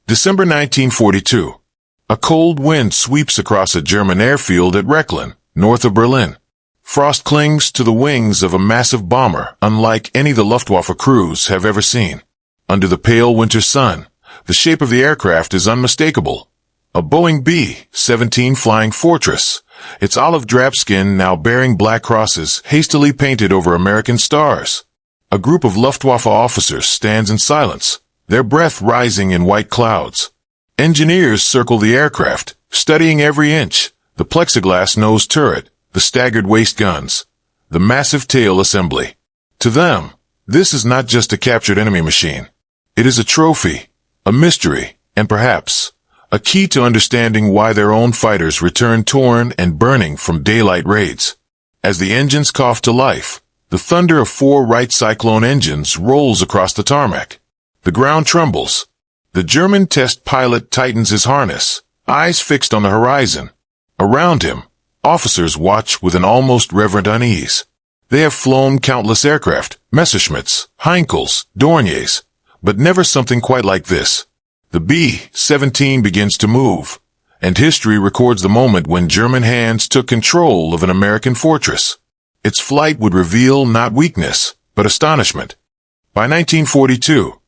December 1942. A cold wind sweeps across a German airfield at Rechlin, north of Berlin. Frost clings to the wings of a massive bomber unlike any the Luftwaffe crews have ever seen. Under the pale winter sun, the shape of the aircraft is unmistakable. A Boeing B-17 Flying Fortress, its olive drab skin now bearing black crosses hastily painted over American stars. A group of Luftwaffe officers stands in silence, their breath rising in white clouds. Engineers circle the aircraft, studying every inch, the plexiglass nose turret, the staggered waist guns, the massive tail assembly. To them, this is not just a captured enemy machine. It is a trophy, a mystery, and perhaps a key to understanding why their own fighters return torn and burning from daylight raids. As the engines cough to life, the thunder of 4 Wright Cyclone engines rolls across the tarmac. The ground trembles. The German test pilot tightens his harness, eyes fixed on the horizon. Around him, officers watch with an almost reverent unease. They have flown countless aircraft, Messerschmitts, Heinkels, Dorniers, but never something quite like this. The B-17 begins to move, and history records the moment when German hands took control of an American fortress. Its flight would reveal not weakness, but astonishment. By 1942,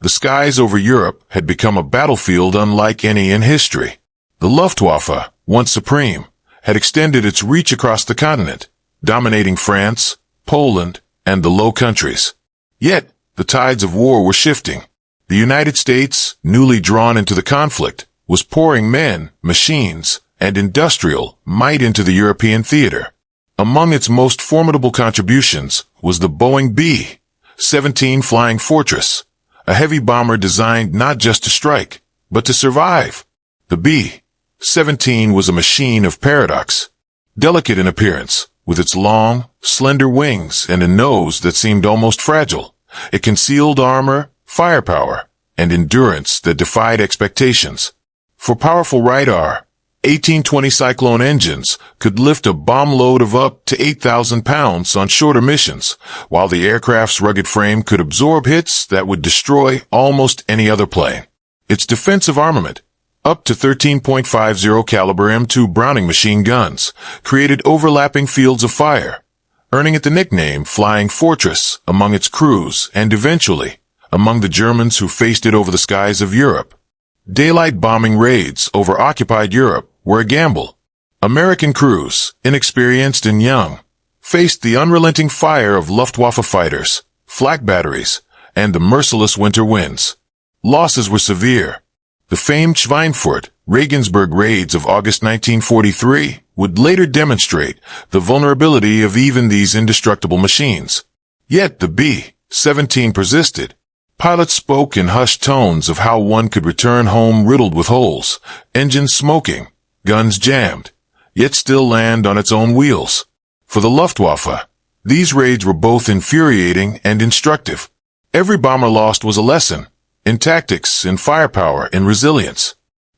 the skies over Europe had become a battlefield unlike any in history. The Luftwaffe, once supreme, had extended its reach across the continent, dominating France, Poland, and the Low Countries. Yet, the tides of war were shifting. The United States, newly drawn into the conflict, was pouring men, machines, and industrial might into the European theater. Among its most formidable contributions was the Boeing B-17 Flying Fortress, a heavy bomber designed not just to strike, but to survive. The B-17 was a machine of paradox. Delicate in appearance, with its long, slender wings and a nose that seemed almost fragile, it concealed armor, firepower, and endurance that defied expectations. For powerful radar, 1820 Cyclone engines could lift a bomb load of up to 8,000 pounds on shorter missions, while the aircraft's rugged frame could absorb hits that would destroy almost any other plane. Its defensive armament, up to 13.50 caliber M2 Browning machine guns, created overlapping fields of fire, earning it the nickname Flying Fortress among its crews and eventually among the Germans who faced it over the skies of Europe. Daylight bombing raids over occupied Europe were a gamble. American crews, inexperienced and young, faced the unrelenting fire of Luftwaffe fighters, flak batteries, and the merciless winter winds. Losses were severe. The famed Schweinfurt, Regensburg raids of August 1943 would later demonstrate the vulnerability of even these indestructible machines. Yet the B-17 persisted. Pilots spoke in hushed tones of how one could return home riddled with holes, engines smoking, guns jammed, yet still land on its own wheels. For the Luftwaffe, these raids were both infuriating and instructive. Every bomber lost was a lesson, in tactics, in firepower, in resilience.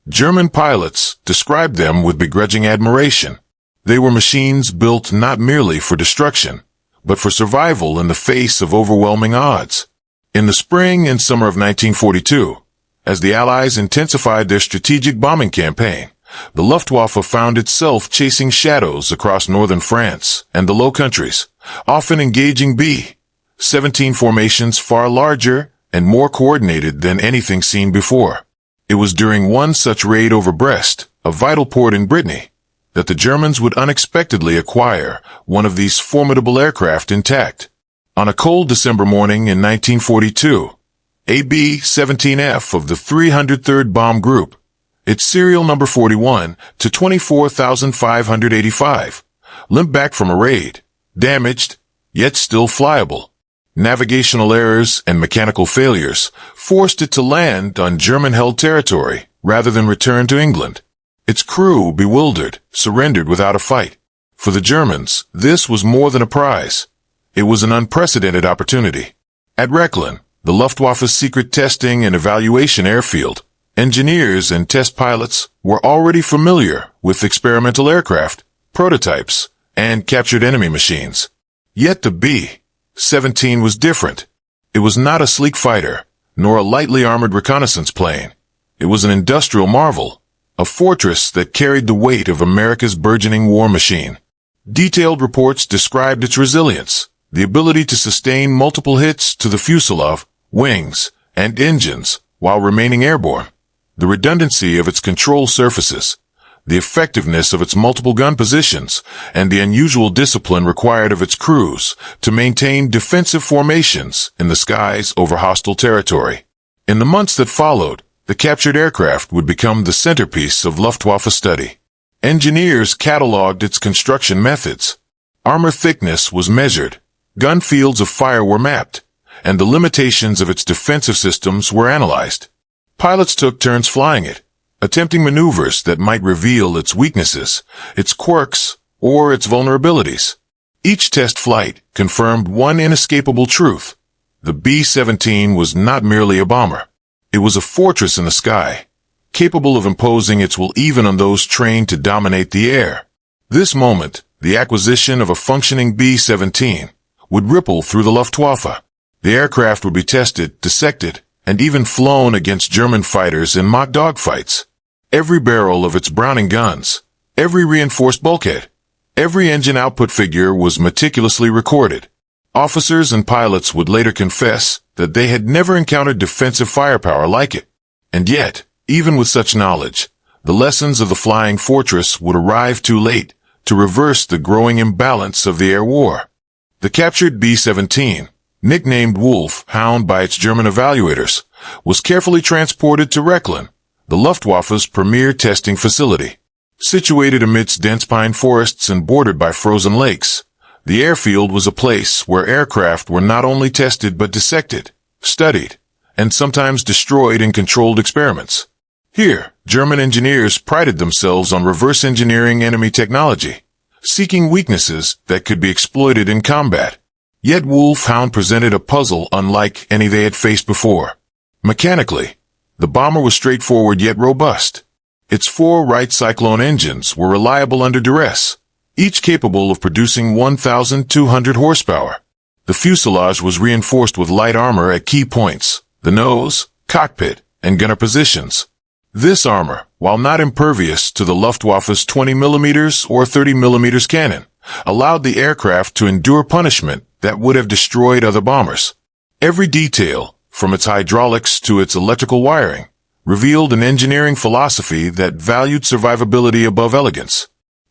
German pilots described them with begrudging admiration. They were machines built not merely for destruction, but for survival in the face of overwhelming odds. In the spring and summer of 1942, as the Allies intensified their strategic bombing campaign, the Luftwaffe found itself chasing shadows across northern France and the Low Countries, often engaging B-17 formations far larger and more coordinated than anything seen before. It was during one such raid over Brest, a vital port in Brittany, that the Germans would unexpectedly acquire one of these formidable aircraft intact. On a cold December morning in 1942, a B-17F of the 303rd Bomb Group, its serial number 41 to 24,585, limped back from a raid, damaged, yet still flyable. Navigational errors and mechanical failures forced it to land on German-held territory rather than return to England. Its crew, bewildered, surrendered without a fight. For the Germans, this was more than a prize. It was an unprecedented opportunity. At Rechlin, the Luftwaffe's secret testing and evaluation airfield, engineers and test pilots were already familiar with experimental aircraft, prototypes, and captured enemy machines. Yet the B-17 was different. It was not a sleek fighter, nor a lightly armored reconnaissance plane. It was an industrial marvel, a fortress that carried the weight of America's burgeoning war machine. Detailed reports described its resilience, the ability to sustain multiple hits to the fuselage, wings, and engines while remaining airborne, the redundancy of its control surfaces, the effectiveness of its multiple gun positions, and the unusual discipline required of its crews to maintain defensive formations in the skies over hostile territory. In the months that followed, the captured aircraft would become the centerpiece of Luftwaffe study. Engineers cataloged its construction methods. Armor thickness was measured, gun fields of fire were mapped, and the limitations of its defensive systems were analyzed. Pilots took turns flying it, attempting maneuvers that might reveal its weaknesses, its quirks, or its vulnerabilities. Each test flight confirmed one inescapable truth. The B-17 was not merely a bomber. It was a fortress in the sky, capable of imposing its will even on those trained to dominate the air. This moment, the acquisition of a functioning B-17, would ripple through the Luftwaffe. The aircraft would be tested, dissected, and even flown against German fighters in mock dogfights. Every barrel of its Browning guns, every reinforced bulkhead, every engine output figure was meticulously recorded. Officers and pilots would later confess that they had never encountered defensive firepower like it. And yet, even with such knowledge, the lessons of the flying fortress would arrive too late to reverse the growing imbalance of the air war. The captured B-17, nicknamed Wolf Hound by its German evaluators, was carefully transported to Rechlin, the Luftwaffe's premier testing facility. Situated amidst dense pine forests and bordered by frozen lakes, the airfield was a place where aircraft were not only tested but dissected, studied, and sometimes destroyed in controlled experiments. Here, German engineers prided themselves on reverse engineering enemy technology, seeking weaknesses that could be exploited in combat. Yet Wolfhound presented a puzzle unlike any they had faced before. Mechanically, the bomber was straightforward yet robust. Its 4 Wright Cyclone engines were reliable under duress, each capable of producing 1,200 horsepower. The fuselage was reinforced with light armor at key points, the nose, cockpit, and gunner positions. This armor, while not impervious to the Luftwaffe's 20mm or 30mm cannon, allowed the aircraft to endure punishment that would have destroyed other bombers. Every detail, from its hydraulics to its electrical wiring, revealed an engineering philosophy that valued survivability above elegance.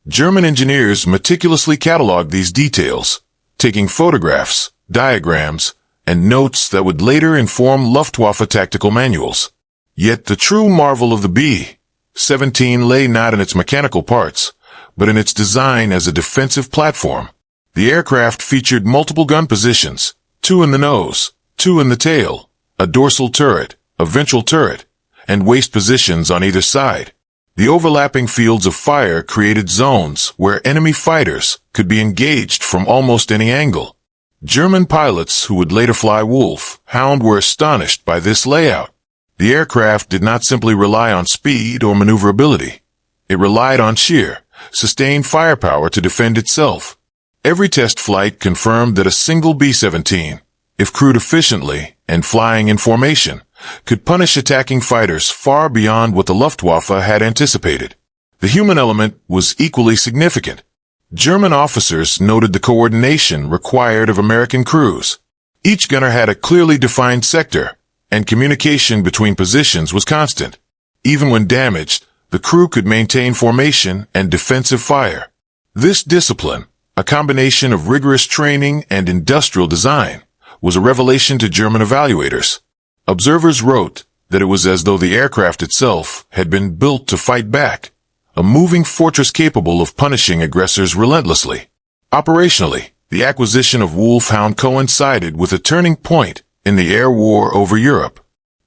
German engineers meticulously cataloged these details, taking photographs, diagrams, and notes that would later inform Luftwaffe tactical manuals. Yet the true marvel of the B-17 lay not in its mechanical parts, but in its design as a defensive platform. The aircraft featured multiple gun positions, 2 in the nose, 2 in the tail, a dorsal turret, a ventral turret, and waist positions on either side. The overlapping fields of fire created zones where enemy fighters could be engaged from almost any angle. German pilots who would later fly Wolf Hound were astonished by this layout. The aircraft did not simply rely on speed or maneuverability. It relied on sheer, sustained firepower to defend itself. Every test flight confirmed that a single B-17, if crewed efficiently and flying in formation, could punish attacking fighters far beyond what the Luftwaffe had anticipated. The human element was equally significant. German officers noted the coordination required of American crews. Each gunner had a clearly defined sector, and communication between positions was constant. Even when damaged, the crew could maintain formation and defensive fire. This discipline, a combination of rigorous training and industrial design, was a revelation to German evaluators. Observers wrote that it was as though the aircraft itself had been built to fight back, a moving fortress capable of punishing aggressors relentlessly. Operationally, the acquisition of Wolfhound coincided with a turning point in the air war over Europe.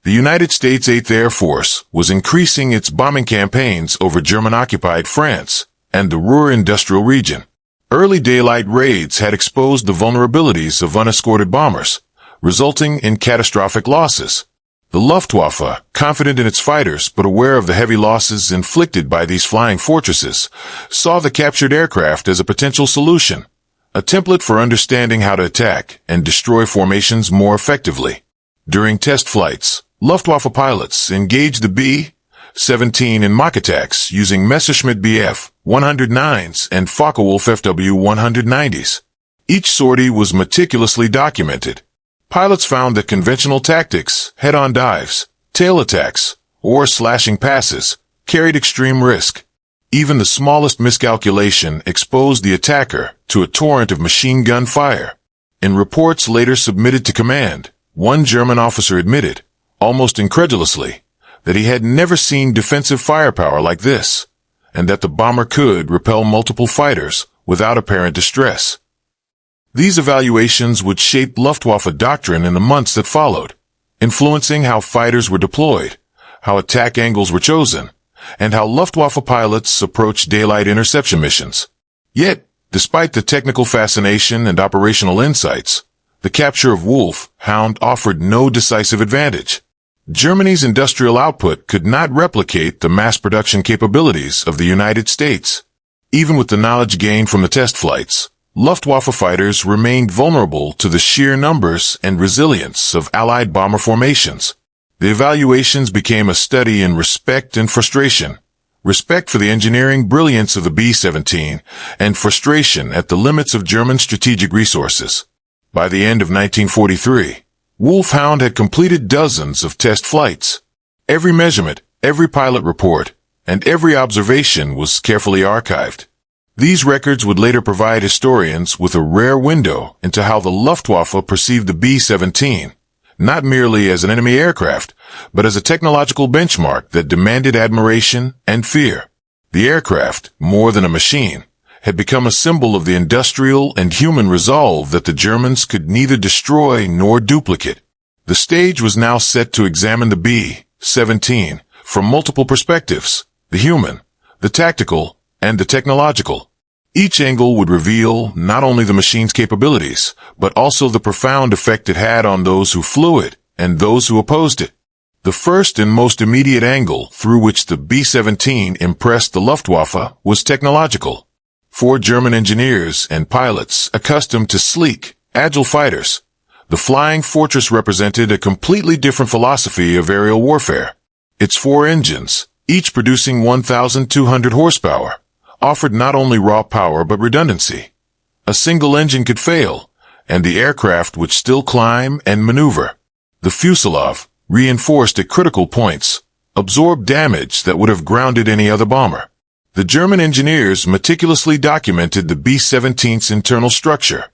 The United States 8th Air Force was increasing its bombing campaigns over German-occupied France and the Ruhr industrial region. Early daylight raids had exposed the vulnerabilities of unescorted bombers, resulting in catastrophic losses. The Luftwaffe, confident in its fighters but aware of the heavy losses inflicted by these flying fortresses, saw the captured aircraft as a potential solution, a template for understanding how to attack and destroy formations more effectively. During test flights, Luftwaffe pilots engaged the B-17 in mock attacks using Messerschmitt Bf 109s and Focke-Wulf Fw 190s. Each sortie was meticulously documented. Pilots found that conventional tactics, head-on dives, tail attacks, or slashing passes, carried extreme risk. Even the smallest miscalculation exposed the attacker to a torrent of machine gun fire. In reports later submitted to command, one German officer admitted, almost incredulously, that he had never seen defensive firepower like this, and that the bomber could repel multiple fighters without apparent distress. These evaluations would shape Luftwaffe doctrine in the months that followed, influencing how fighters were deployed, how attack angles were chosen, and how Luftwaffe pilots approached daylight interception missions. Yet, despite the technical fascination and operational insights, the capture of Wolf Hound offered no decisive advantage. Germany's industrial output could not replicate the mass production capabilities of the United States. Even with the knowledge gained from the test flights, Luftwaffe fighters remained vulnerable to the sheer numbers and resilience of Allied bomber formations. The evaluations became a study in respect and frustration. Respect for the engineering brilliance of the B-17, and frustration at the limits of German strategic resources. By the end of 1943, Wolfhound had completed dozens of test flights. Every measurement, every pilot report, and every observation was carefully archived. These records would later provide historians with a rare window into how the Luftwaffe perceived the B-17, not merely as an enemy aircraft, but as a technological benchmark that demanded admiration and fear. The aircraft, more than a machine, had become a symbol of the industrial and human resolve that the Germans could neither destroy nor duplicate. The stage was now set to examine the B-17 from multiple perspectives: the human, the tactical, and the technological. Each angle would reveal not only the machine's capabilities, but also the profound effect it had on those who flew it and those who opposed it. The first and most immediate angle through which the B-17 impressed the Luftwaffe was technological. 4 German engineers and pilots accustomed to sleek, agile fighters, the Flying Fortress represented a completely different philosophy of aerial warfare. Its 4 engines, each producing 1,200 horsepower, offered not only raw power but redundancy. A single engine could fail, and the aircraft would still climb and maneuver. The fuselage, reinforced at critical points, absorbed damage that would have grounded any other bomber. The German engineers meticulously documented the B-17's internal structure,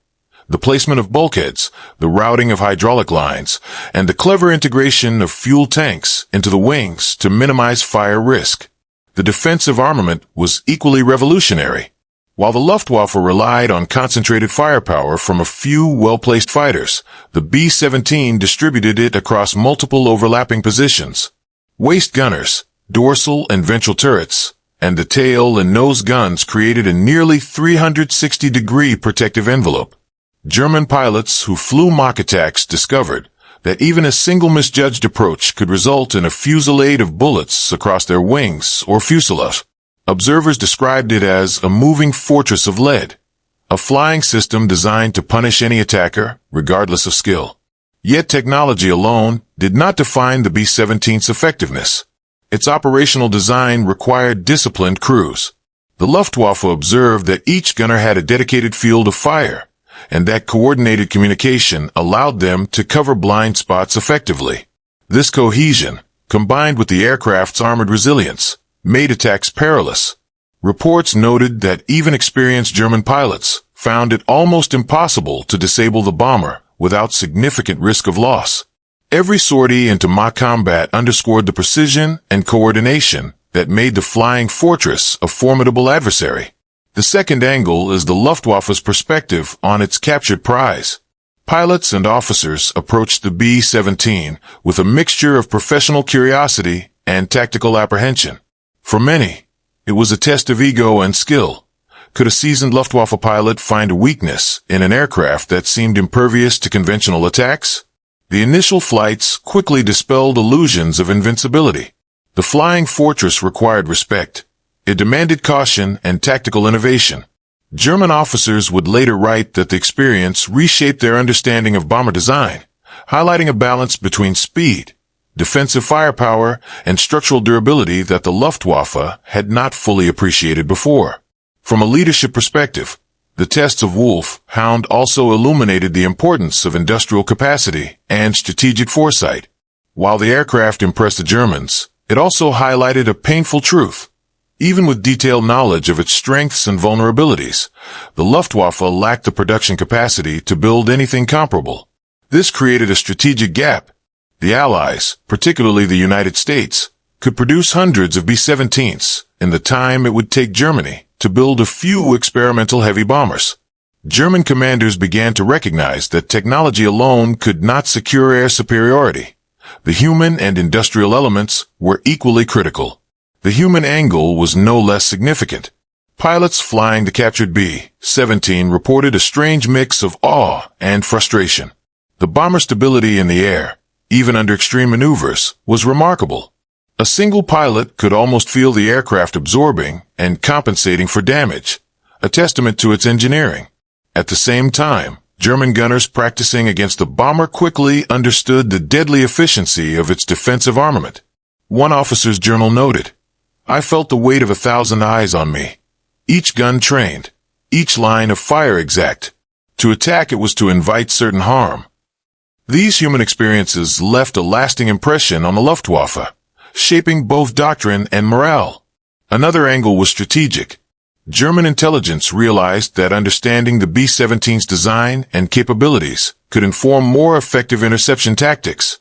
the placement of bulkheads, the routing of hydraulic lines, and the clever integration of fuel tanks into the wings to minimize fire risk. The defensive armament was equally revolutionary. While the Luftwaffe relied on concentrated firepower from a few well-placed fighters, the B-17 distributed it across multiple overlapping positions. Waist gunners, dorsal and ventral turrets, and the tail and nose guns created a nearly 360-degree protective envelope. German pilots who flew mock attacks discovered that even a single misjudged approach could result in a fusillade of bullets across their wings or fuselage. Observers described it as a moving fortress of lead, a flying system designed to punish any attacker, regardless of skill. Yet technology alone did not define the B-17's effectiveness. Its operational design required disciplined crews. The Luftwaffe observed that each gunner had a dedicated field of fire, and that coordinated communication allowed them to cover blind spots effectively. This cohesion, combined with the aircraft's armored resilience, made attacks perilous. Reports noted that even experienced German pilots found it almost impossible to disable the bomber without significant risk of loss. Every sortie into mock combat underscored the precision and coordination that made the Flying Fortress a formidable adversary. The second angle is the Luftwaffe's perspective on its captured prize. Pilots and officers approached the B-17 with a mixture of professional curiosity and tactical apprehension. For many, it was a test of ego and skill. Could a seasoned Luftwaffe pilot find a weakness in an aircraft that seemed impervious to conventional attacks? The initial flights quickly dispelled illusions of invincibility. The Flying Fortress required respect. It demanded caution and tactical innovation. German officers would later write that the experience reshaped their understanding of bomber design, highlighting a balance between speed, defensive firepower, and structural durability that the Luftwaffe had not fully appreciated before. From a leadership perspective, the tests of Wolf Hound also illuminated the importance of industrial capacity and strategic foresight. While the aircraft impressed the Germans, it also highlighted a painful truth. Even with detailed knowledge of its strengths and vulnerabilities, the Luftwaffe lacked the production capacity to build anything comparable. This created a strategic gap. The Allies, particularly the United States, could produce hundreds of B-17s in the time it would take Germany to build a few experimental heavy bombers. German commanders began to recognize that technology alone could not secure air superiority. The human and industrial elements were equally critical. The human angle was no less significant. Pilots flying the captured B-17 reported a strange mix of awe and frustration. The bomber's stability in the air, even under extreme maneuvers, was remarkable. A single pilot could almost feel the aircraft absorbing and compensating for damage, a testament to its engineering. At the same time, German gunners practicing against the bomber quickly understood the deadly efficiency of its defensive armament. One officer's journal noted, "I felt the weight of 1,000 eyes on me. Each gun trained, each line of fire exact. To attack it was to invite certain harm." These human experiences left a lasting impression on the Luftwaffe, shaping both doctrine and morale. Another angle was strategic. German intelligence realized that understanding the B-17's design and capabilities could inform more effective interception tactics.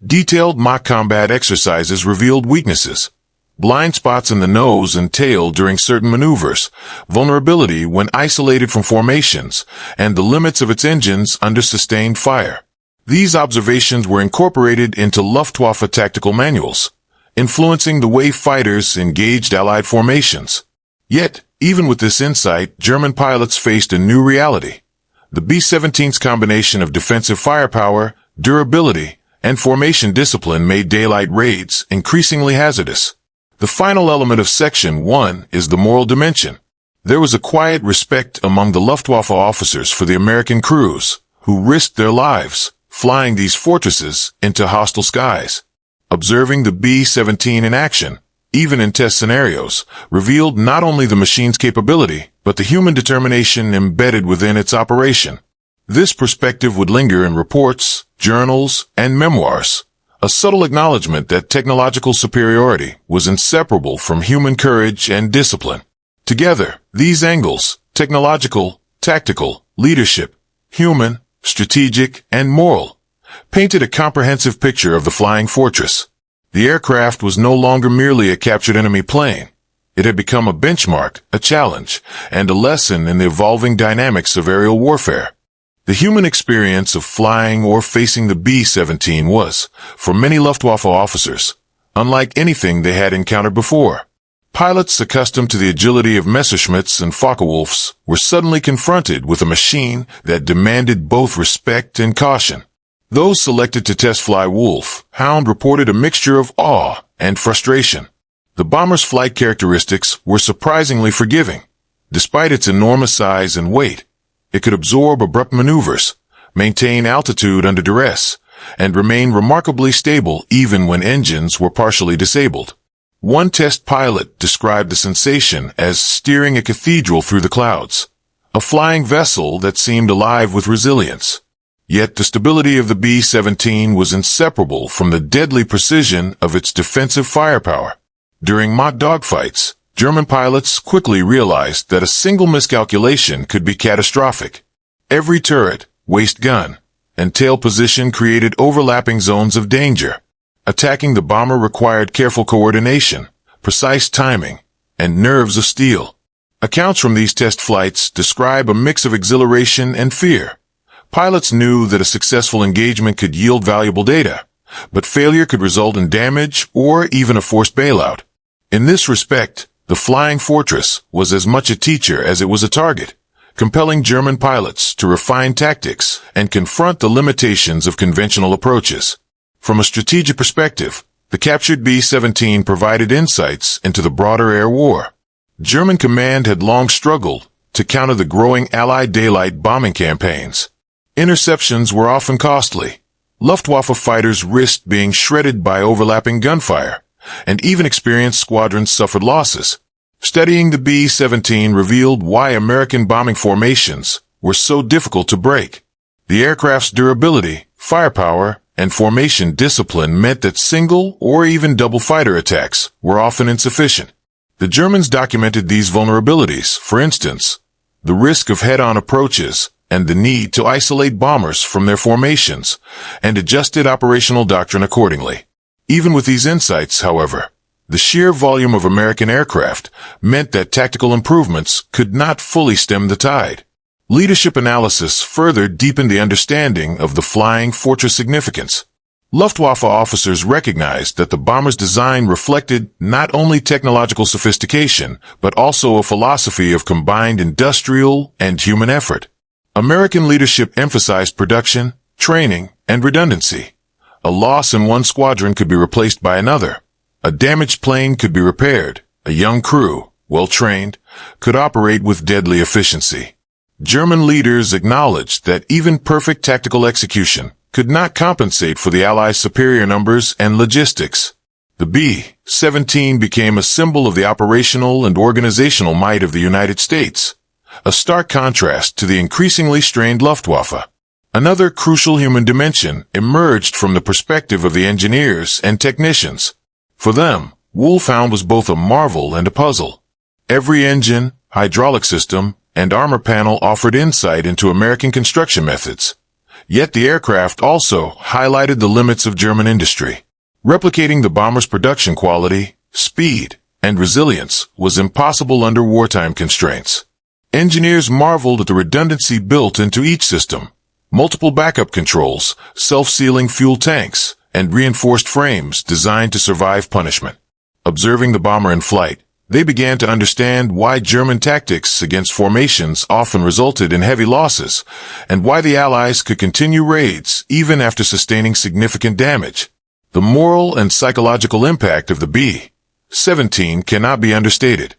Detailed mock combat exercises revealed weaknesses, blind spots in the nose and tail during certain maneuvers, vulnerability when isolated from formations, and the limits of its engines under sustained fire. These observations were incorporated into Luftwaffe tactical manuals, influencing the way fighters engaged Allied formations. Yet, even with this insight, German pilots faced a new reality. The B-17's combination of defensive firepower, durability, and formation discipline made daylight raids increasingly hazardous. The final element of Section 1 is the moral dimension. There was a quiet respect among the Luftwaffe officers for the American crews, who risked their lives flying these fortresses into hostile skies. Observing the B-17 in action, even in test scenarios, revealed not only the machine's capability, but the human determination embedded within its operation. This perspective would linger in reports, journals, and memoirs, a subtle acknowledgement that technological superiority was inseparable from human courage and discipline. Together, these angles, technological, tactical, leadership, human, strategic, and moral, painted a comprehensive picture of the flying fortress. The aircraft was no longer merely a captured enemy plane. It had become a benchmark, a challenge, and a lesson in the evolving dynamics of aerial warfare. The human experience of flying or facing the B-17 was, for many Luftwaffe officers, unlike anything they had encountered before. Pilots accustomed to the agility of Messerschmitts and Focke-Wulfs were suddenly confronted with a machine that demanded both respect and caution. Those selected to test fly Wolf Hound reported a mixture of awe and frustration. The bomber's flight characteristics were surprisingly forgiving. Despite its enormous size and weight, it could absorb abrupt maneuvers, maintain altitude under duress, and remain remarkably stable even when engines were partially disabled. One test pilot described the sensation as steering a cathedral through the clouds, a flying vessel that seemed alive with resilience. Yet the stability of the B-17 was inseparable from the deadly precision of its defensive firepower. During mock dogfights, German pilots quickly realized that a single miscalculation could be catastrophic. Every turret, waist gun, and tail position created overlapping zones of danger. Attacking the bomber required careful coordination, precise timing, and nerves of steel. Accounts from these test flights describe a mix of exhilaration and fear. Pilots knew that a successful engagement could yield valuable data, but failure could result in damage or even a forced bailout. In this respect, the Flying Fortress was as much a teacher as it was a target, compelling German pilots to refine tactics and confront the limitations of conventional approaches. From a strategic perspective, the captured B-17 provided insights into the broader air war. German command had long struggled to counter the growing Allied daylight bombing campaigns. Interceptions were often costly, Luftwaffe fighters risked being shredded by overlapping gunfire, and even experienced squadrons suffered losses. Studying the B-17 revealed why American bombing formations were so difficult to break. The aircraft's durability, firepower, and formation discipline meant that single or even double fighter attacks were often insufficient. The Germans documented these vulnerabilities, for instance, the risk of head-on approaches and the need to isolate bombers from their formations, and adjusted operational doctrine accordingly. Even with these insights, however, the sheer volume of American aircraft meant that tactical improvements could not fully stem the tide. Leadership analysis further deepened the understanding of the flying fortress significance. Luftwaffe officers recognized that the bomber's design reflected not only technological sophistication, but also a philosophy of combined industrial and human effort. American leadership emphasized production, training, and redundancy. A loss in one squadron could be replaced by another. A damaged plane could be repaired. A young crew, well-trained, could operate with deadly efficiency. German leaders acknowledged that even perfect tactical execution could not compensate for the Allies' superior numbers and logistics. The B-17 became a symbol of the operational and organizational might of the United States, a stark contrast to the increasingly strained Luftwaffe. Another crucial human dimension emerged from the perspective of the engineers and technicians. For them, Wolfhound was both a marvel and a puzzle. Every engine, hydraulic system, and armor panel offered insight into American construction methods. Yet the aircraft also highlighted the limits of German industry. Replicating the bomber's production quality, speed, and resilience was impossible under wartime constraints. Engineers marveled at the redundancy built into each system. Multiple backup controls, self-sealing fuel tanks, and reinforced frames designed to survive punishment. Observing the bomber in flight, they began to understand why German tactics against formations often resulted in heavy losses, and why the Allies could continue raids even after sustaining significant damage. The moral and psychological impact of the B-17 cannot be understated.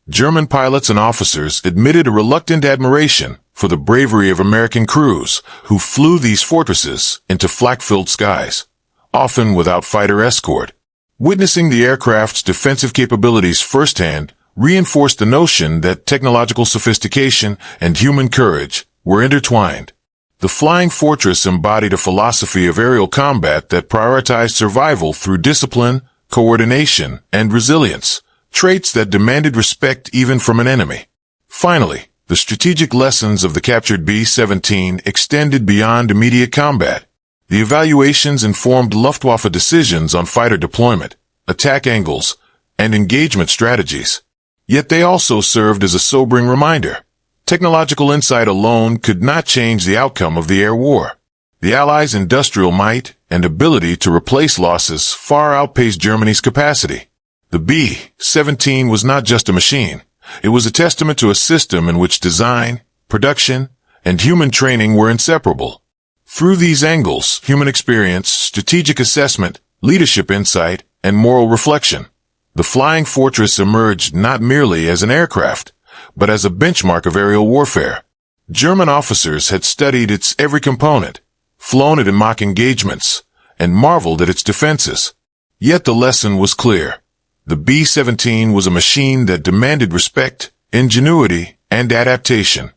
German pilots and officers admitted a reluctant admiration for the bravery of American crews who flew these fortresses into flak-filled skies, often without fighter escort. Witnessing the aircraft's defensive capabilities firsthand reinforced the notion that technological sophistication and human courage were intertwined. The flying fortress embodied a philosophy of aerial combat that prioritized survival through discipline, coordination, and resilience, traits that demanded respect even from an enemy. Finally, the strategic lessons of the captured B-17 extended beyond immediate combat. The evaluations informed Luftwaffe decisions on fighter deployment, attack angles, and engagement strategies. Yet they also served as a sobering reminder. Technological insight alone could not change the outcome of the air war. The Allies' industrial might and ability to replace losses far outpaced Germany's capacity. The B-17 was not just a machine. It was a testament to a system in which design, production, and human training were inseparable. Through these angles, human experience, strategic assessment, leadership insight, and moral reflection, the Flying Fortress emerged not merely as an aircraft, but as a benchmark of aerial warfare. German officers had studied its every component, flown it in mock engagements, and marveled at its defenses. Yet the lesson was clear. The B-17 was a machine that demanded respect, ingenuity, and adaptation.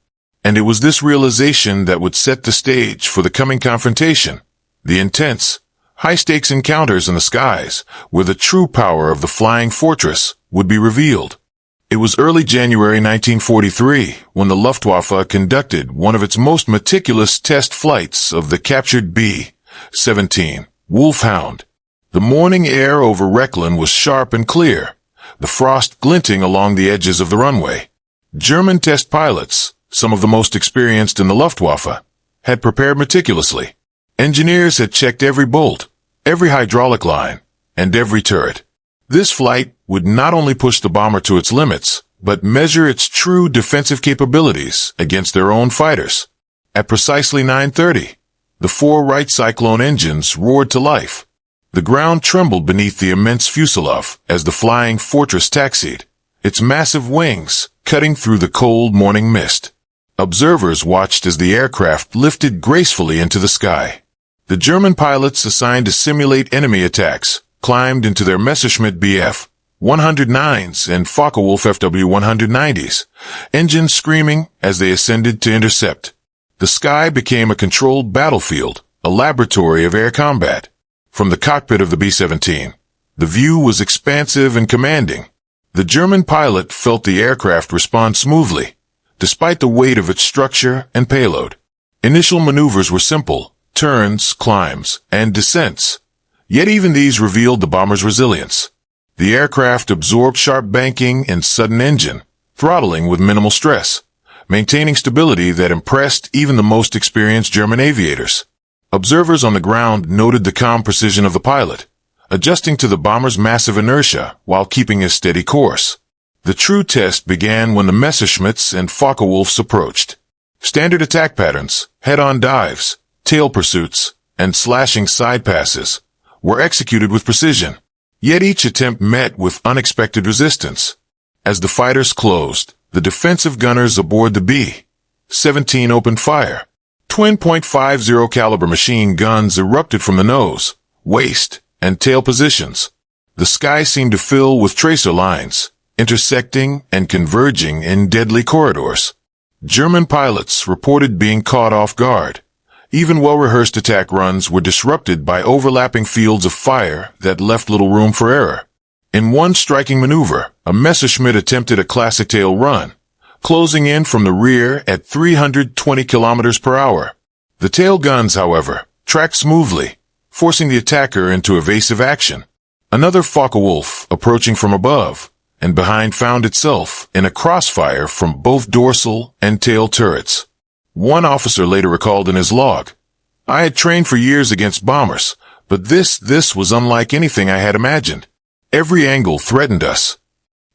And it was this realization that would set the stage for the coming confrontation, the intense, high-stakes encounters in the skies, where the true power of the Flying Fortress would be revealed. It was early January 1943 when the Luftwaffe conducted one of its most meticulous test flights of the captured B-17, Wolfhound. The morning air over Rechlin was sharp and clear, the frost glinting along the edges of the runway. German test pilots, some of the most experienced in the Luftwaffe, had prepared meticulously. Engineers had checked every bolt, every hydraulic line, and every turret. This flight would not only push the bomber to its limits, but measure its true defensive capabilities against their own fighters. At precisely 9:30, the four Wright Cyclone engines roared to life. The ground trembled beneath the immense fuselage as the Flying Fortress taxied, its massive wings cutting through the cold morning mist. Observers watched as the aircraft lifted gracefully into the sky. The German pilots assigned to simulate enemy attacks climbed into their Messerschmitt Bf 109s and Focke-Wulf FW 190s, engines screaming as they ascended to intercept. The sky became a controlled battlefield, a laboratory of air combat. From the cockpit of the B-17, the view was expansive and commanding. The German pilot felt the aircraft respond smoothly, despite the weight of its structure and payload. Initial maneuvers were simple: turns, climbs, and descents. Yet even these revealed the bomber's resilience. The aircraft absorbed sharp banking and sudden engine, throttling with minimal stress, maintaining stability that impressed even the most experienced German aviators. Observers on the ground noted the calm precision of the pilot, adjusting to the bomber's massive inertia while keeping a steady course. The true test began when the Messerschmitts and Focke-Wulfs approached. Standard attack patterns, head-on dives, tail pursuits, and slashing side passes were executed with precision. Yet each attempt met with unexpected resistance. As the fighters closed, the defensive gunners aboard the B-17 opened fire. Twin .50 caliber machine guns erupted from the nose, waist, and tail positions. The sky seemed to fill with tracer lines, intersecting and converging in deadly corridors. German pilots reported being caught off guard. Even well-rehearsed attack runs were disrupted by overlapping fields of fire that left little room for error. In one striking maneuver, a Messerschmitt attempted a classic tail run, closing in from the rear at 320 kilometers per hour. The tail guns, however, tracked smoothly, forcing the attacker into evasive action. Another Focke-Wulf, approaching from above and behind, found itself in a crossfire from both dorsal and tail turrets. One officer later recalled in his log, "I had trained for years against bombers, but this was unlike anything I had imagined. Every angle threatened us."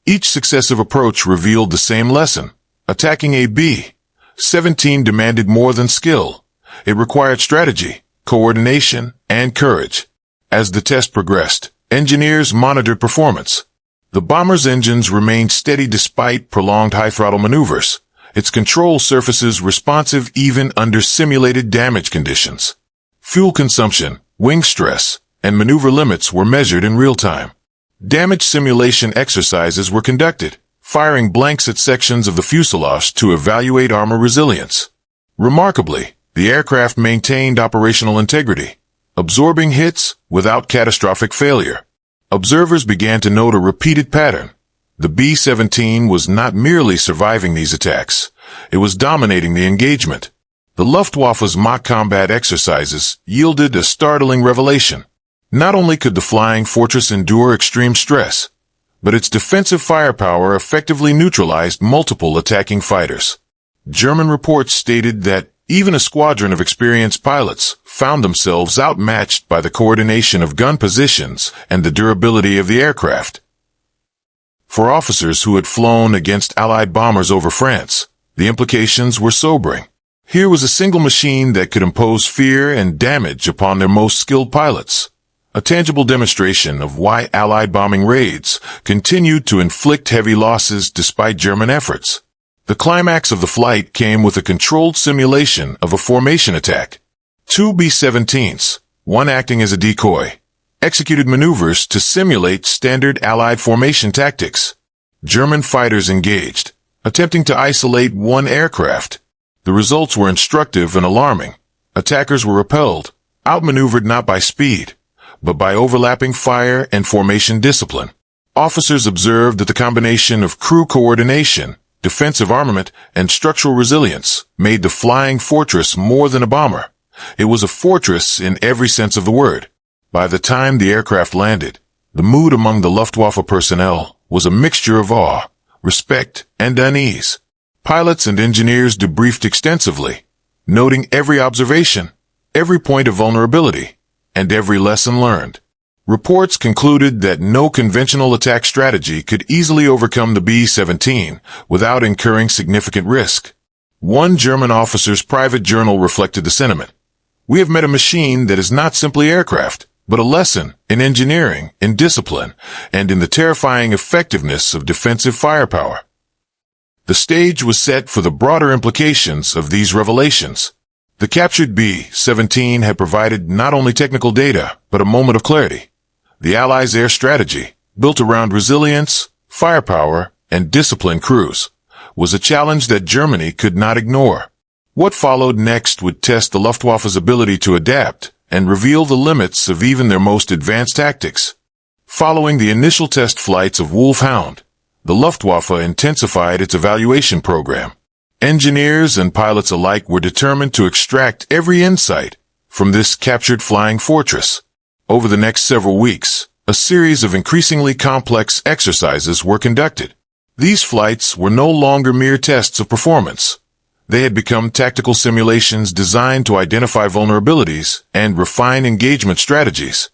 Each successive approach revealed the same lesson. Attacking a B-17 demanded more than skill. It required strategy, coordination, and courage. As the test progressed, engineers monitored performance. The bomber's engines remained steady despite prolonged high-throttle maneuvers, its control surfaces responsive even under simulated damage conditions. Fuel consumption, wing stress, and maneuver limits were measured in real time. Damage simulation exercises were conducted, firing blanks at sections of the fuselage to evaluate armor resilience. Remarkably, the aircraft maintained operational integrity, absorbing hits without catastrophic failure. Observers began to note a repeated pattern. The B-17 was not merely surviving these attacks, it was dominating the engagement. The Luftwaffe's mock combat exercises yielded a startling revelation. Not only could the flying fortress endure extreme stress, but its defensive firepower effectively neutralized multiple attacking fighters. German reports stated that even a squadron of experienced pilots found themselves outmatched by the coordination of gun positions and the durability of the aircraft. For officers who had flown against Allied bombers over France, the implications were sobering. Here was a single machine that could impose fear and damage upon their most skilled pilots, a tangible demonstration of why Allied bombing raids continued to inflict heavy losses despite German efforts. The climax of the flight came with a controlled simulation of a formation attack. Two B-17s, one acting as a decoy, executed maneuvers to simulate standard Allied formation tactics. German fighters engaged, attempting to isolate one aircraft. The results were instructive and alarming. Attackers were repelled, outmaneuvered not by speed, but by overlapping fire and formation discipline. Officers observed that the combination of crew coordination, defensive armament, and structural resilience made the flying fortress more than a bomber. It was a fortress in every sense of the word. By the time the aircraft landed, the mood among the Luftwaffe personnel was a mixture of awe, respect, and unease. Pilots and engineers debriefed extensively, noting every observation, every point of vulnerability, and every lesson learned. Reports concluded that no conventional attack strategy could easily overcome the B-17 without incurring significant risk. One German officer's private journal reflected the sentiment. "We have met a machine that is not simply aircraft, but a lesson in engineering, in discipline, and in the terrifying effectiveness of defensive firepower." The stage was set for the broader implications of these revelations. The captured B-17 had provided not only technical data, but a moment of clarity. The Allies' air strategy, built around resilience, firepower, and disciplined crews, was a challenge that Germany could not ignore. What followed next would test the Luftwaffe's ability to adapt and reveal the limits of even their most advanced tactics. Following the initial test flights of Wolfhound, the Luftwaffe intensified its evaluation program. Engineers and pilots alike were determined to extract every insight from this captured flying fortress. Over the next several weeks, a series of increasingly complex exercises were conducted. These flights were no longer mere tests of performance. They had become tactical simulations designed to identify vulnerabilities and refine engagement strategies.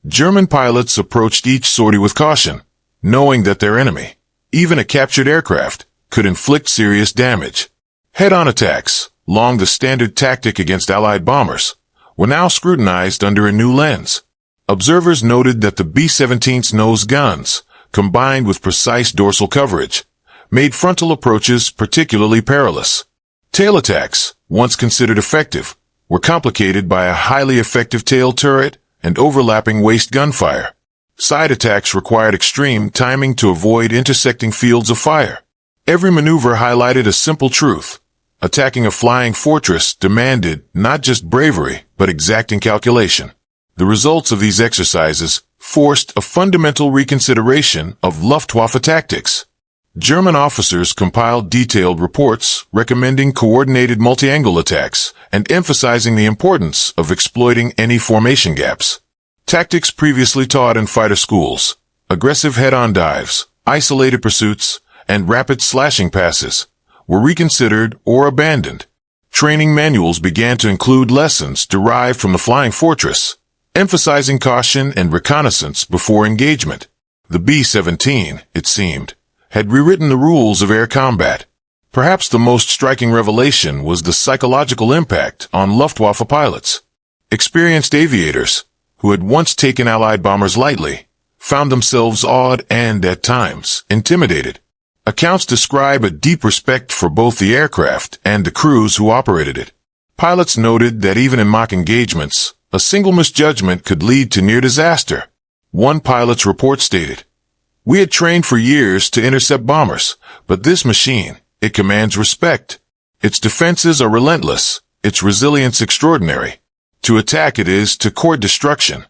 German pilots approached each sortie with caution, knowing that their enemy, even a captured aircraft, could inflict serious damage. Head-on attacks, long the standard tactic against Allied bombers, were now scrutinized under a new lens. Observers noted that the B-17's nose guns, combined with precise dorsal coverage, made frontal approaches particularly perilous. Tail attacks, once considered effective, were complicated by a highly effective tail turret and overlapping waist gunfire. Side attacks required extreme timing to avoid intersecting fields of fire. Every maneuver highlighted a simple truth. Attacking a flying fortress demanded not just bravery, but exacting calculation. The results of these exercises forced a fundamental reconsideration of Luftwaffe tactics. German officers compiled detailed reports recommending coordinated multi-angle attacks and emphasizing the importance of exploiting any formation gaps. Tactics previously taught in fighter schools, aggressive head-on dives, isolated pursuits, and rapid slashing passes, were reconsidered or abandoned. Training manuals began to include lessons derived from the flying fortress, emphasizing caution and reconnaissance before engagement. The B-17, it seemed, had rewritten the rules of air combat. Perhaps the most striking revelation was the psychological impact on Luftwaffe pilots. Experienced aviators, who had once taken Allied bombers lightly, found themselves awed and, at times, intimidated. Accounts describe a deep respect for both the aircraft and the crews who operated it. Pilots noted that even in mock engagements, a single misjudgment could lead to near disaster. One pilot's report stated, "We had trained for years to intercept bombers, but this machine, it commands respect. Its defenses are relentless, its resilience extraordinary. To attack it is to court destruction."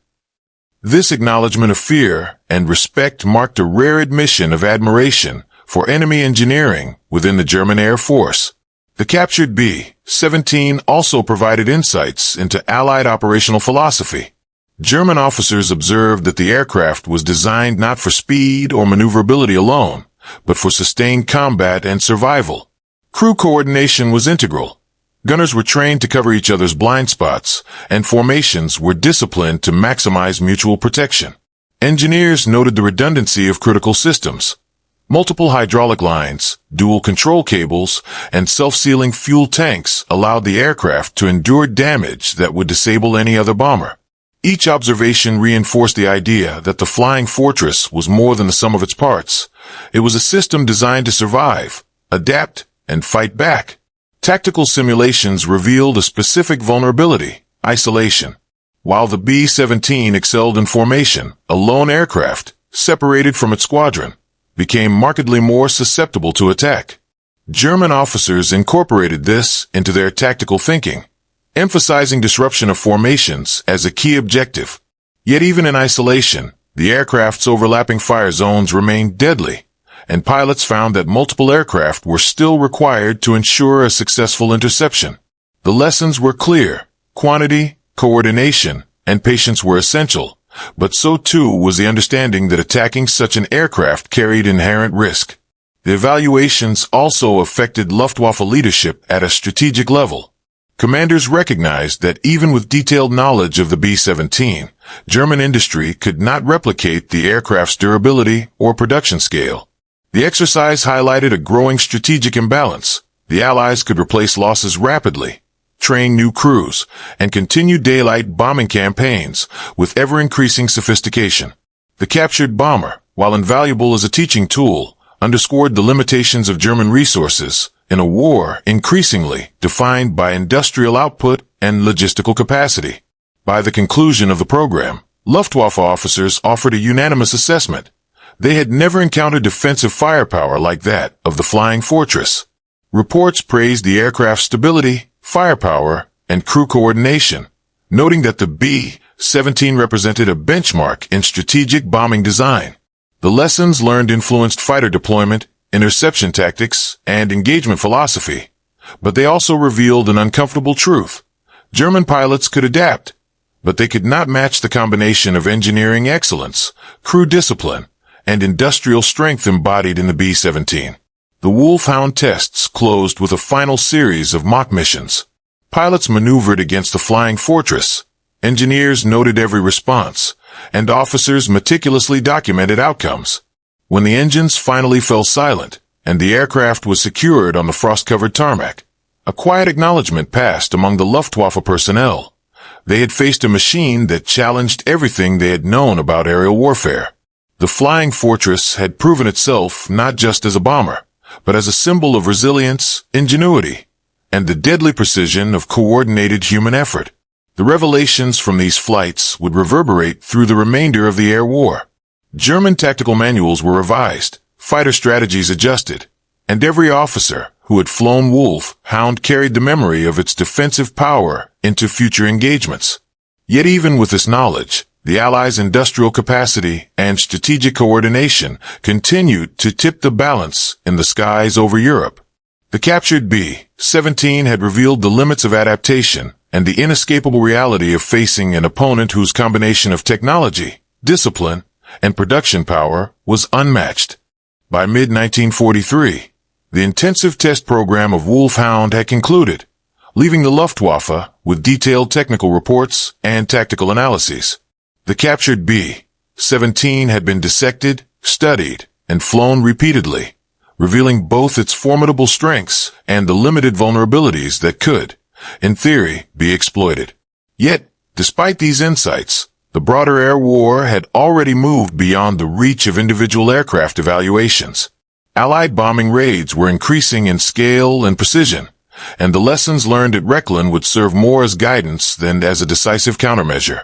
This acknowledgement of fear and respect marked a rare admission of admiration for enemy engineering within the German Air Force. The captured B-17 also provided insights into Allied operational philosophy. German officers observed that the aircraft was designed not for speed or maneuverability alone, but for sustained combat and survival. Crew coordination was integral. Gunners were trained to cover each other's blind spots, and formations were disciplined to maximize mutual protection. Engineers noted the redundancy of critical systems. Multiple hydraulic lines, dual control cables, and self-sealing fuel tanks allowed the aircraft to endure damage that would disable any other bomber. Each observation reinforced the idea that the flying fortress was more than the sum of its parts. It was a system designed to survive, adapt, and fight back. Tactical simulations revealed a specific vulnerability: isolation. While the B-17 excelled in formation, a lone aircraft, separated from its squadron, became markedly more susceptible to attack. German officers incorporated this into their tactical thinking, emphasizing disruption of formations as a key objective. Yet even in isolation, the aircraft's overlapping fire zones remained deadly, and pilots found that multiple aircraft were still required to ensure a successful interception. The lessons were clear: quantity, coordination, and patience were essential, but so too was the understanding that attacking such an aircraft carried inherent risk. The evaluations also affected Luftwaffe leadership at a strategic level. Commanders recognized that even with detailed knowledge of the B-17, German industry could not replicate the aircraft's durability or production scale. The exercise highlighted a growing strategic imbalance. The Allies could replace losses rapidly, train new crews, and continue daylight bombing campaigns with ever-increasing sophistication. The captured bomber, while invaluable as a teaching tool, underscored the limitations of German resources in a war increasingly defined by industrial output and logistical capacity. By the conclusion of the program, Luftwaffe officers offered a unanimous assessment. They had never encountered defensive firepower like that of the Flying Fortress. Reports praised the aircraft's stability, firepower, and crew coordination, noting that the B-17 represented a benchmark in strategic bombing design. The lessons learned influenced fighter deployment, interception tactics, and engagement philosophy. But they also revealed an uncomfortable truth. German pilots could adapt, but they could not match the combination of engineering excellence, crew discipline, and industrial strength embodied in the B-17. The Wolfhound tests closed with a final series of mock missions. Pilots maneuvered against the Flying Fortress. Engineers noted every response, and officers meticulously documented outcomes. When the engines finally fell silent, and the aircraft was secured on the frost-covered tarmac, a quiet acknowledgement passed among the Luftwaffe personnel. They had faced a machine that challenged everything they had known about aerial warfare. The Flying Fortress had proven itself not just as a bomber, but as a symbol of resilience, ingenuity, and the deadly precision of coordinated human effort. The revelations from these flights would reverberate through the remainder of the air war. German tactical manuals were revised, fighter strategies adjusted, and every officer who had flown Wolfhound carried the memory of its defensive power into future engagements. Yet even with this knowledge, the Allies' industrial capacity and strategic coordination continued to tip the balance in the skies over Europe. The captured B-17 had revealed the limits of adaptation and the inescapable reality of facing an opponent whose combination of technology, discipline, and production power was unmatched. By mid-1943, the intensive test program of Wolfhound had concluded, leaving the Luftwaffe with detailed technical reports and tactical analyses. The captured B-17 had been dissected, studied, and flown repeatedly, revealing both its formidable strengths and the limited vulnerabilities that could, in theory, be exploited. Yet, despite these insights, the broader air war had already moved beyond the reach of individual aircraft evaluations. Allied bombing raids were increasing in scale and precision, and the lessons learned at Rechlin would serve more as guidance than as a decisive countermeasure.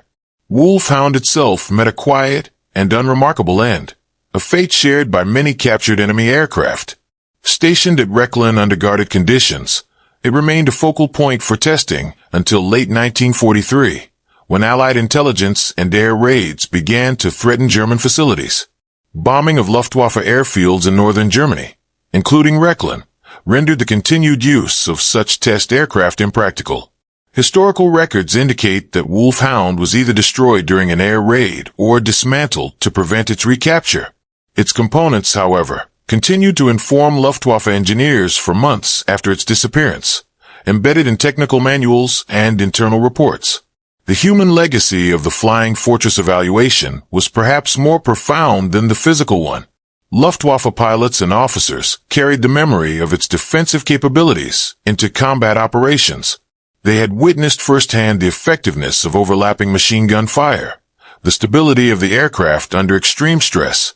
Wolfhound itself met a quiet and unremarkable end, a fate shared by many captured enemy aircraft. Stationed at Rechlin under guarded conditions, it remained a focal point for testing until late 1943, when Allied intelligence and air raids began to threaten German facilities. Bombing of Luftwaffe airfields in northern Germany, including Rechlin, rendered the continued use of such test aircraft impractical. Historical records indicate that Wolfhound was either destroyed during an air raid or dismantled to prevent its recapture. Its components, however, continued to inform Luftwaffe engineers for months after its disappearance, embedded in technical manuals and internal reports. The human legacy of the Flying Fortress evaluation was perhaps more profound than the physical one. Luftwaffe pilots and officers carried the memory of its defensive capabilities into combat operations. They had witnessed firsthand the effectiveness of overlapping machine gun fire, the stability of the aircraft under extreme stress,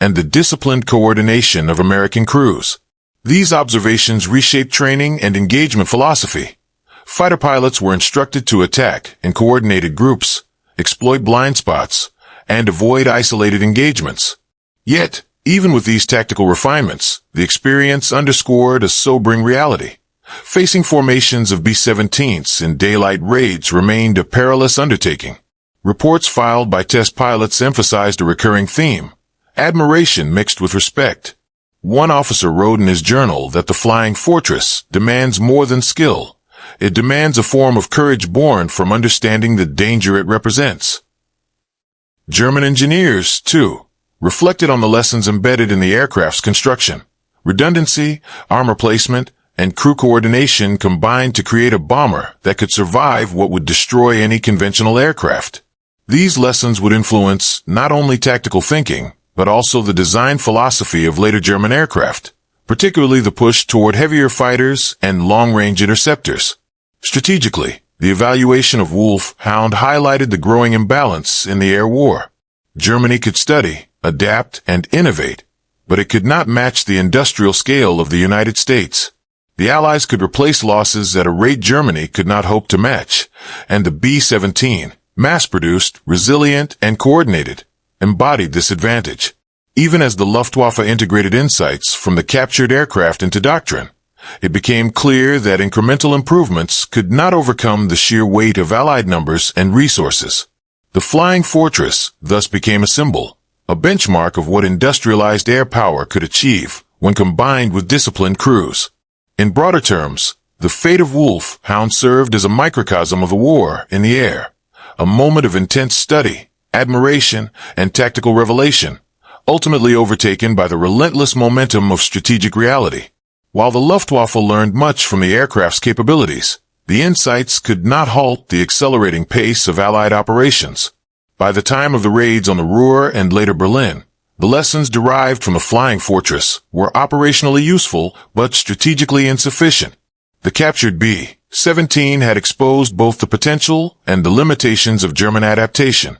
and the disciplined coordination of American crews. These observations reshaped training and engagement philosophy. Fighter pilots were instructed to attack in coordinated groups, exploit blind spots, and avoid isolated engagements. Yet, even with these tactical refinements, the experience underscored a sobering reality. Facing formations of B-17s in daylight raids remained a perilous undertaking. Reports filed by test pilots emphasized a recurring theme: admiration mixed with respect. One officer wrote in his journal that the Flying Fortress demands more than skill. It demands a form of courage born from understanding the danger it represents. German engineers, too, reflected on the lessons embedded in the aircraft's construction. Redundancy, armor placement, and crew coordination combined to create a bomber that could survive what would destroy any conventional aircraft. These lessons would influence not only tactical thinking, but also the design philosophy of later German aircraft, particularly the push toward heavier fighters and long-range interceptors. Strategically, the evaluation of Wolfhound highlighted the growing imbalance in the air war. Germany could study, adapt, and innovate, but it could not match the industrial scale of the United States. The Allies could replace losses at a rate Germany could not hope to match, and the B-17, mass-produced, resilient, and coordinated, embodied this advantage. Even as the Luftwaffe integrated insights from the captured aircraft into doctrine, it became clear that incremental improvements could not overcome the sheer weight of Allied numbers and resources. The Flying Fortress thus became a symbol, a benchmark of what industrialized air power could achieve when combined with disciplined crews. In broader terms, the fate of Wolfhound served as a microcosm of the war in the air, a moment of intense study, admiration, and tactical revelation, ultimately overtaken by the relentless momentum of strategic reality. While the Luftwaffe learned much from the aircraft's capabilities, the insights could not halt the accelerating pace of Allied operations. By the time of the raids on the Ruhr and later Berlin, the lessons derived from the Flying Fortress were operationally useful but strategically insufficient. The captured B-17 had exposed both the potential and the limitations of German adaptation.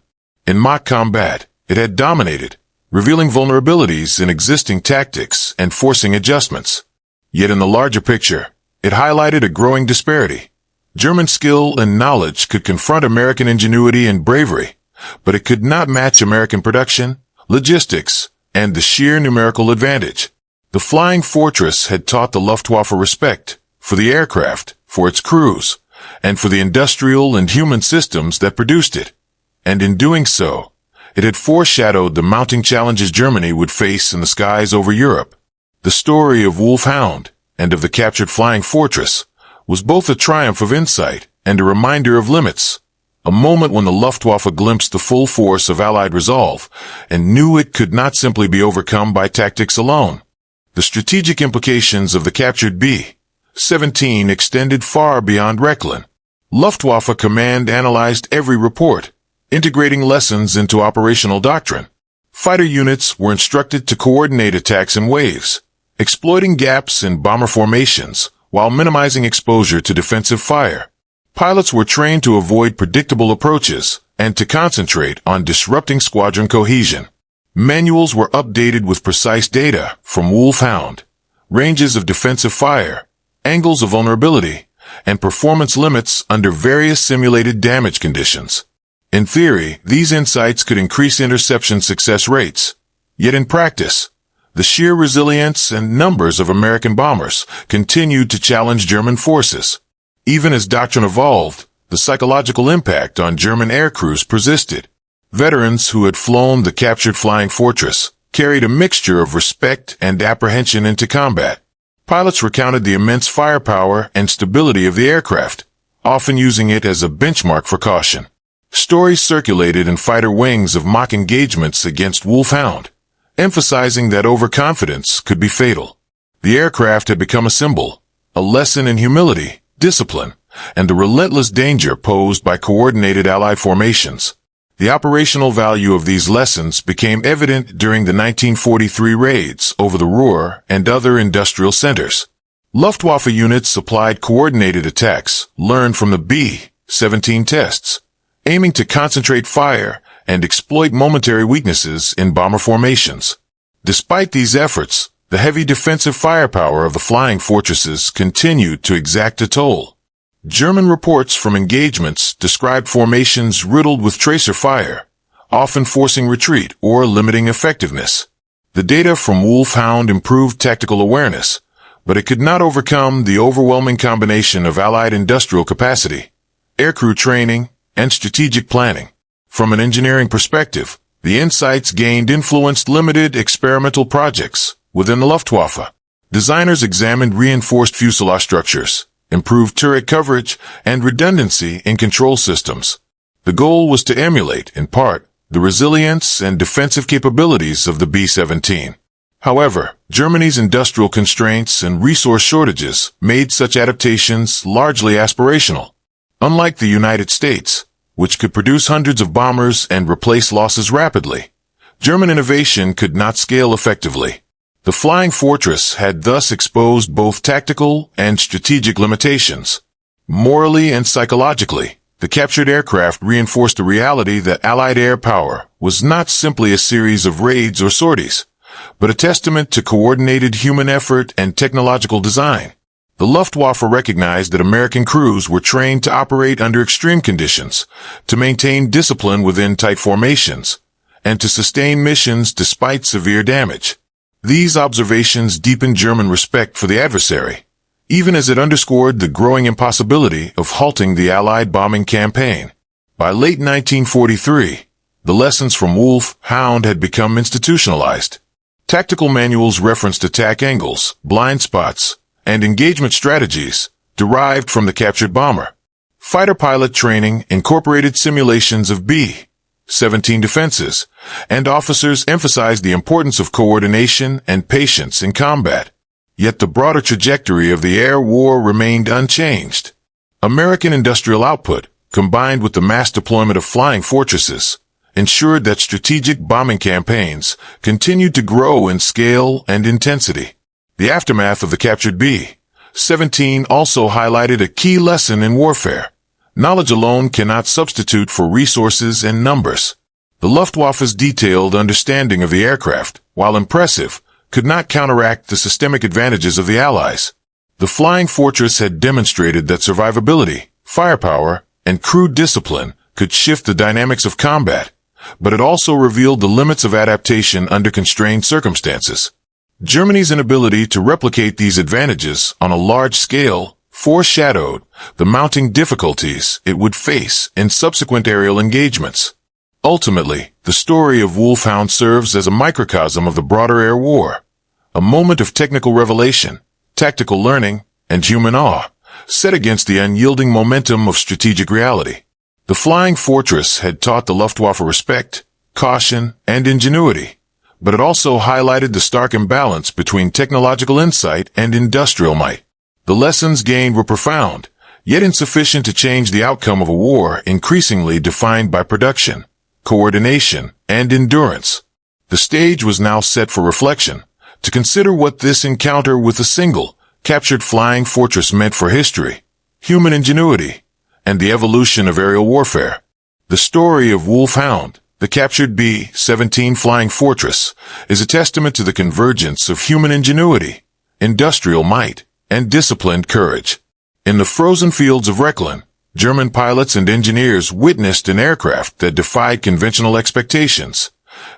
In mock combat, it had dominated, revealing vulnerabilities in existing tactics and forcing adjustments. Yet in the larger picture, it highlighted a growing disparity. German skill and knowledge could confront American ingenuity and bravery, but it could not match American production, logistics, and the sheer numerical advantage. The Flying Fortress had taught the Luftwaffe respect for the aircraft, for its crews, and for the industrial and human systems that produced it. And in doing so, it had foreshadowed the mounting challenges Germany would face in the skies over Europe. The story of Wolfhound and of the captured Flying Fortress was both a triumph of insight and a reminder of limits, a moment when the Luftwaffe glimpsed the full force of Allied resolve and knew it could not simply be overcome by tactics alone. The strategic implications of the captured B-17 extended far beyond Rechlin. Luftwaffe command analyzed every report, integrating lessons into operational doctrine. Fighter units were instructed to coordinate attacks in waves, exploiting gaps in bomber formations while minimizing exposure to defensive fire. Pilots were trained to avoid predictable approaches and to concentrate on disrupting squadron cohesion. Manuals were updated with precise data from Wolfhound, ranges of defensive fire, angles of vulnerability, and performance limits under various simulated damage conditions. In theory, these insights could increase interception success rates. Yet in practice, the sheer resilience and numbers of American bombers continued to challenge German forces. Even as doctrine evolved, the psychological impact on German aircrews persisted. Veterans who had flown the captured Flying Fortress carried a mixture of respect and apprehension into combat. Pilots recounted the immense firepower and stability of the aircraft, often using it as a benchmark for caution. Stories circulated in fighter wings of mock engagements against Wolfhound, emphasizing that overconfidence could be fatal. The aircraft had become a symbol, a lesson in humility, discipline, and the relentless danger posed by coordinated Allied formations. The operational value of these lessons became evident during the 1943 raids over the Ruhr and other industrial centers. Luftwaffe units applied coordinated attacks learned from the B-17 tests, aiming to concentrate fire and exploit momentary weaknesses in bomber formations. Despite these efforts, the heavy defensive firepower of the Flying Fortresses continued to exact a toll. German reports from engagements described formations riddled with tracer fire, often forcing retreat or limiting effectiveness. The data from Wolfhound improved tactical awareness, but it could not overcome the overwhelming combination of Allied industrial capacity, aircrew training, and strategic planning. From an engineering perspective, the insights gained influenced limited experimental projects within the Luftwaffe. Designers examined reinforced fuselage structures, improved turret coverage, and redundancy in control systems. The goal was to emulate, in part, the resilience and defensive capabilities of the B-17. However, Germany's industrial constraints and resource shortages made such adaptations largely aspirational. Unlike the United States, which could produce hundreds of bombers and replace losses rapidly, German innovation could not scale effectively. The Flying Fortress had thus exposed both tactical and strategic limitations. Morally and psychologically, the captured aircraft reinforced the reality that Allied air power was not simply a series of raids or sorties, but a testament to coordinated human effort and technological design. The Luftwaffe recognized that American crews were trained to operate under extreme conditions, to maintain discipline within tight formations, and to sustain missions despite severe damage. These observations deepened German respect for the adversary, even as it underscored the growing impossibility of halting the Allied bombing campaign. By late 1943, the lessons from Wolf Hound had become institutionalized. Tactical manuals referenced attack angles, blind spots, and engagement strategies derived from the captured bomber. Fighter pilot training incorporated simulations of B-17 defenses, and officers emphasized the importance of coordination and patience in combat. Yet the broader trajectory of the air war remained unchanged. American industrial output, combined with the mass deployment of flying fortresses, ensured that strategic bombing campaigns continued to grow in scale and intensity. The aftermath of the captured B-17 also highlighted a key lesson in warfare. Knowledge alone cannot substitute for resources and numbers. The Luftwaffe's detailed understanding of the aircraft, while impressive, could not counteract the systemic advantages of the Allies. The Flying Fortress had demonstrated that survivability, firepower, and crew discipline could shift the dynamics of combat, but it also revealed the limits of adaptation under constrained circumstances. Germany's inability to replicate these advantages on a large scale foreshadowed the mounting difficulties it would face in subsequent aerial engagements. Ultimately, the story of Wolfhound serves as a microcosm of the broader air war, a moment of technical revelation, tactical learning, and human awe, set against the unyielding momentum of strategic reality. The Flying Fortress had taught the Luftwaffe respect, caution, and ingenuity, but it also highlighted the stark imbalance between technological insight and industrial might. The lessons gained were profound, yet insufficient to change the outcome of a war increasingly defined by production, coordination, and endurance. The stage was now set for reflection, to consider what this encounter with a single, captured Flying Fortress meant for history, human ingenuity, and the evolution of aerial warfare. The story of Wolfhound, the captured B-17 Flying Fortress, is a testament to the convergence of human ingenuity, industrial might, and disciplined courage. In the frozen fields of Rechlin, German pilots and engineers witnessed an aircraft that defied conventional expectations,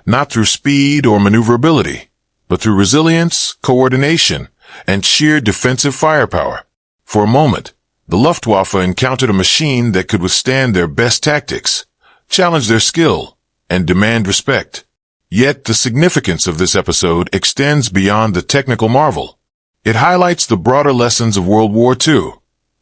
not through speed or maneuverability, but through resilience, coordination, and sheer defensive firepower. For a moment, the Luftwaffe encountered a machine that could withstand their best tactics, challenge their skill, and demand respect. Yet the significance of this episode extends beyond the technical marvel. It highlights the broader lessons of World War II,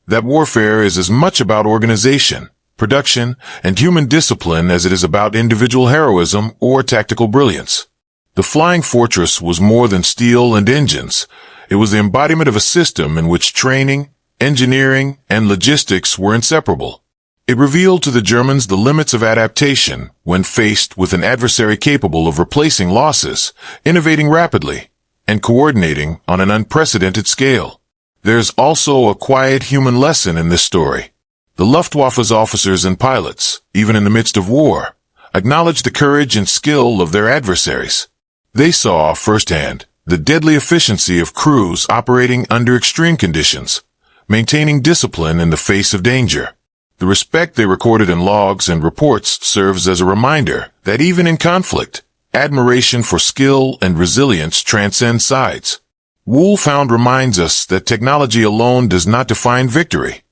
that warfare is as much about organization, production, and human discipline as it is about individual heroism or tactical brilliance. The Flying Fortress was more than steel and engines. It was the embodiment of a system in which training, engineering, and logistics were inseparable. It revealed to the Germans the limits of adaptation when faced with an adversary capable of replacing losses, innovating rapidly, and coordinating on an unprecedented scale. There's also a quiet human lesson in this story. The Luftwaffe's officers and pilots, even in the midst of war, acknowledged the courage and skill of their adversaries. They saw firsthand the deadly efficiency of crews operating under extreme conditions, maintaining discipline in the face of danger. The respect they recorded in logs and reports serves as a reminder that even in conflict, admiration for skill and resilience transcends sides. Wolfhound reminds us that technology alone does not define victory.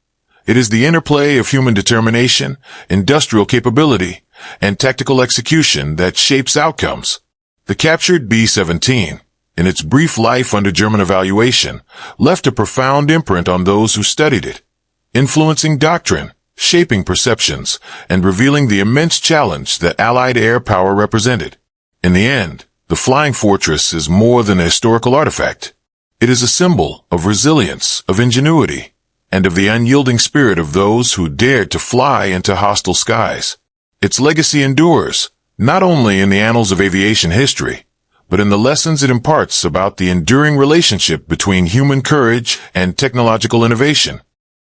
It is the interplay of human determination, industrial capability, and tactical execution that shapes outcomes. The captured B-17, in its brief life under German evaluation, left a profound imprint on those who studied it, influencing doctrine, shaping perceptions, and revealing the immense challenge that Allied air power represented. In the end, the Flying Fortress is more than a historical artifact. It is a symbol of resilience, of ingenuity, and of the unyielding spirit of those who dared to fly into hostile skies. Its legacy endures, not only in the annals of aviation history, but in the lessons it imparts about the enduring relationship between human courage and technological innovation.